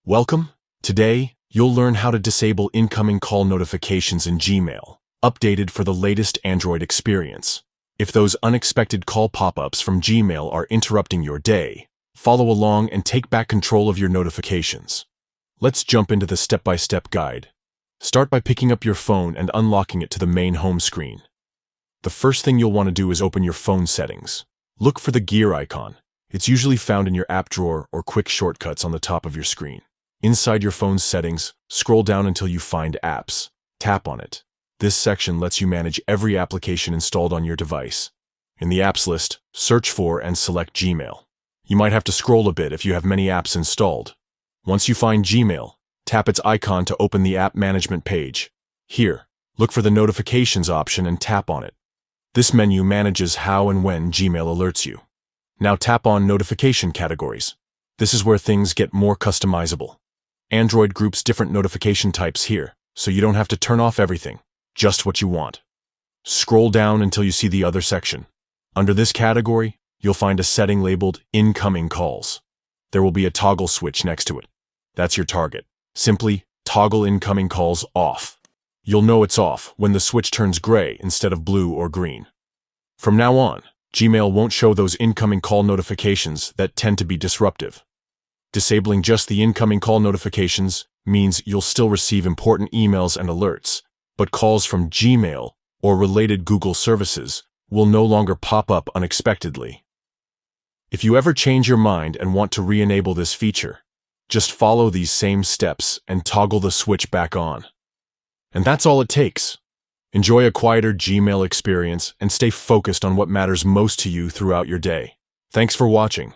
Welcome. Today, you'll learn how to disable incoming call notifications in Gmail, updated for the latest Android experience. If those unexpected call pop-ups from Gmail are interrupting your day, follow along and take back control of your notifications. Let's jump into the step-by-step guide. Start by picking up your phone and unlocking it to the main home screen. The first thing you'll want to do is open your phone settings. Look for the gear icon. It's usually found in your app drawer or quick shortcuts on the top of your screen. Inside your phone's settings, scroll down until you find Apps. Tap on it. This section lets you manage every application installed on your device. In the apps list, search for and select Gmail. You might have to scroll a bit if you have many apps installed. Once you find Gmail, tap its icon to open the app management page. Here, look for the notifications option and tap on it. This menu manages how and when Gmail alerts you. Now tap on Notification Categories. This is where things get more customizable. Android groups different notification types here, so you don't have to turn off everything, just what you want. Scroll down until you see the other section. Under this category, you'll find a setting labeled Incoming Calls. There will be a toggle switch next to it. That's your target. Simply toggle incoming calls off. You'll know it's off when the switch turns gray instead of blue or green. From now on, Gmail won't show those incoming call notifications that tend to be disruptive. Disabling just the incoming call notifications means you'll still receive important emails and alerts, but calls from Gmail or related Google services will no longer pop up unexpectedly. If you ever change your mind and want to re-enable this feature, just follow these same steps and toggle the switch back on. And that's all it takes. Enjoy a quieter Gmail experience and stay focused on what matters most to you throughout your day. Thanks for watching.